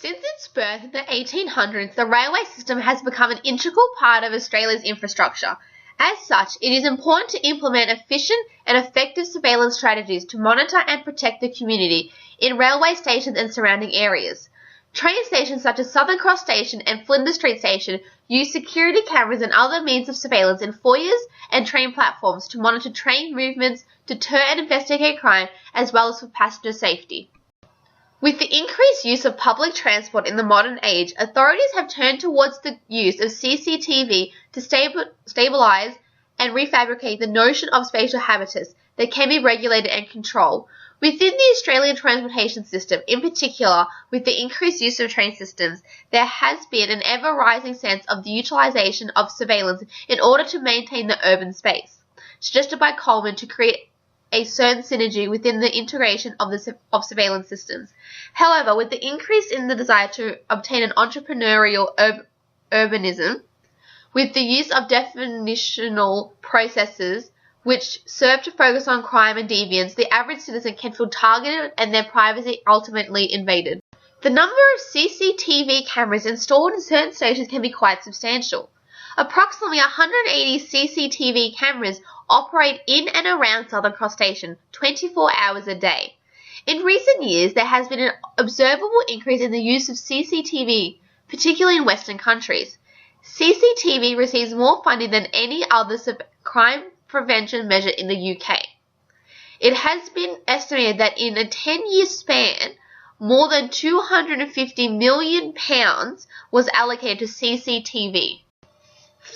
Since its birth in the 1800s, the railway system has become an integral part of Australia's infrastructure. As such, it is important to implement efficient and effective surveillance strategies to monitor and protect the community in railway stations and surrounding areas. Train stations such as Southern Cross Station and Flinders Street Station use security cameras and other means of surveillance in foyers and train platforms to monitor train movements, deter and investigate crime, as well as for passenger safety. With the increased use of public transport in the modern age, authorities have turned towards the use of CCTV to stabilize and refabricate the notion of spatial habitus that can be regulated and controlled. Within the Australian transportation system, in particular with the increased use of train systems, there has been an ever-rising sense of the utilisation of surveillance in order to maintain the urban space, suggested by Coleman to create a certain synergy within the integration of surveillance systems. However, with the increase in the desire to obtain an entrepreneurial urbanism, with the use of definitional processes which serve to focus on crime and deviance, the average citizen can feel targeted and their privacy ultimately invaded. The number of CCTV cameras installed in certain stations can be quite substantial. Approximately 180 CCTV cameras operate in and around Southern Cross Station 24 hours a day. In recent years, there has been an observable increase in the use of CCTV, particularly in Western countries. CCTV receives more funding than any other crime prevention measure in the UK. It has been estimated that in a 10-year span, more than £250 million was allocated to CCTV.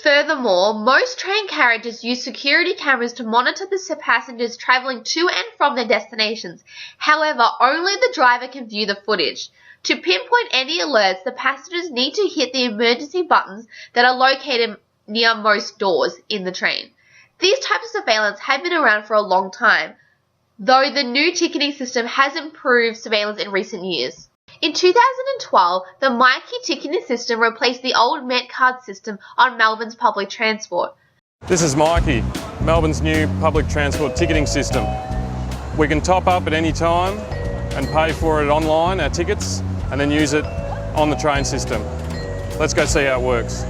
Furthermore, most train carriages use security cameras to monitor the passengers travelling to and from their destinations. However, only the driver can view the footage. To pinpoint any alerts, the passengers need to hit the emergency buttons that are located near most doors in the train. These types of surveillance have been around for a long time, though the new ticketing system has improved surveillance in recent years. In 2012, the Myki ticketing system replaced the old Metcard system on Melbourne's public transport. This is Myki, Melbourne's new public transport ticketing system. We can top up at any time and pay for it online, our tickets, and then use it on the train system. Let's go see how it works.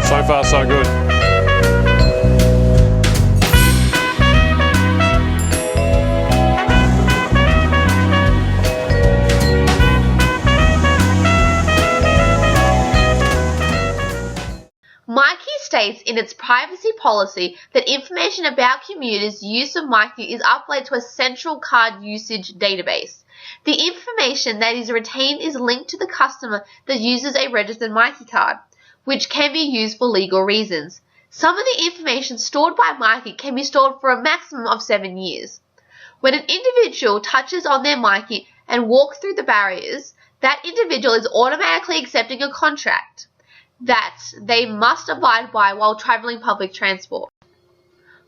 So far, so good. Myki states in its privacy policy that information about commuters' use of Myki is uploaded to a central card usage database. The information that is retained is linked to the customer that uses a registered Myki card, which can be used for legal reasons. Some of the information stored by Myki can be stored for a maximum of 7 years. When an individual touches on their Myki and walks through the barriers, that individual is automatically accepting a contract that they must abide by while travelling public transport.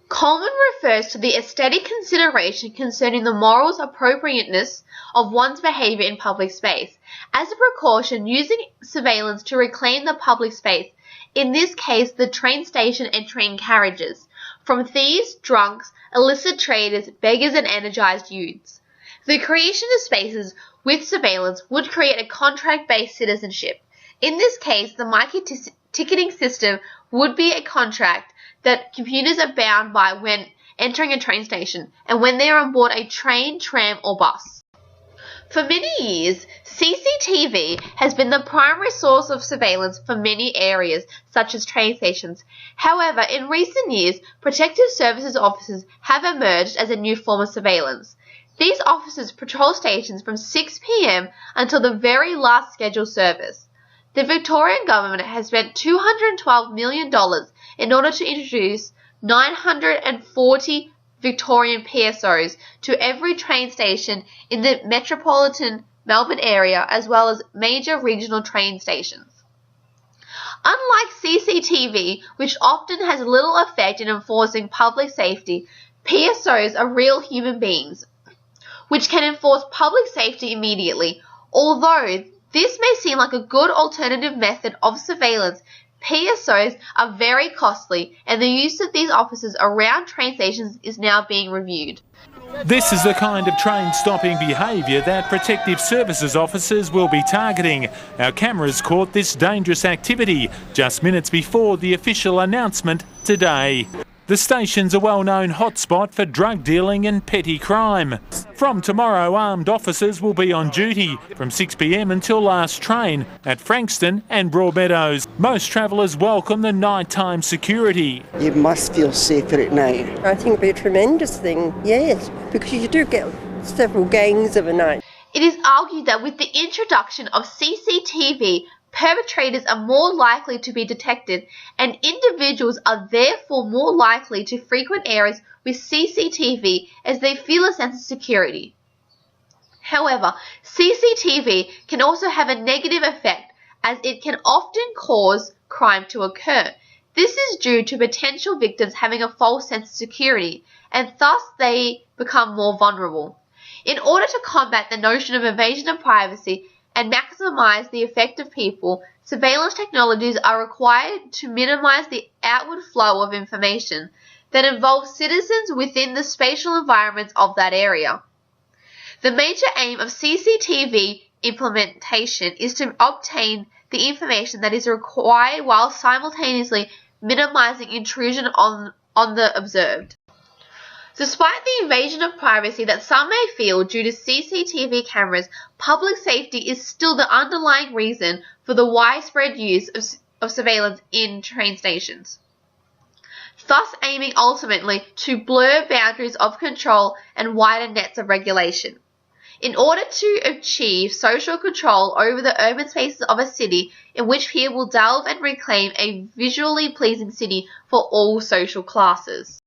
Coleman refers to the aesthetic consideration concerning the moral appropriateness of one's behaviour in public space, as a precaution using surveillance to reclaim the public space, in this case the train station and train carriages, from thieves, drunks, illicit traders, beggars and energised youths. The creation of spaces with surveillance would create a contract-based citizenship. In this case, the Myki ticketing system would be a contract that commuters are bound by when entering a train station and when they are on board a train, tram or bus. For many years, CCTV has been the primary source of surveillance for many areas, such as train stations. However, in recent years, protective services officers have emerged as a new form of surveillance. These officers patrol stations from 6 p.m. until the very last scheduled service. The Victorian government has spent $212 million in order to introduce 940 Victorian PSOs to every train station in the metropolitan Melbourne area, as well as major regional train stations. Unlike CCTV, which often has little effect in enforcing public safety, PSOs are real human beings, which can enforce public safety immediately. Although this may seem like a good alternative method of surveillance, PSOs are very costly, and the use of these officers around train stations is now being reviewed. This is the kind of train-stopping behaviour that Protective Services officers will be targeting. Our cameras caught this dangerous activity just minutes before the official announcement today. The station's a well-known hotspot for drug dealing and petty crime. From tomorrow, armed officers will be on duty from 6 p.m. until last train at Frankston and Broadmeadows. Most travellers welcome the nighttime security. You must feel safer at night. I think it'd be a tremendous thing, yes, because you do get several gangs of a night. It is argued that with the introduction of CCTV, perpetrators are more likely to be detected, and individuals are therefore more likely to frequent areas with CCTV as they feel a sense of security. However, CCTV can also have a negative effect, as it can often cause crime to occur. This is due to potential victims having a false sense of security, and thus they become more vulnerable. In order to combat the notion of invasion of privacy and maximize the effect of people, surveillance technologies are required to minimize the outward flow of information that involves citizens within the spatial environments of that area. The major aim of CCTV implementation is to obtain the information that is required while simultaneously minimizing intrusion on the observed. Despite the invasion of privacy that some may feel due to CCTV cameras, public safety is still the underlying reason for the widespread use of surveillance in train stations, thus aiming ultimately to blur boundaries of control and widen nets of regulation. In order to achieve social control over the urban spaces of a city in which people will delve and reclaim a visually pleasing city for all social classes.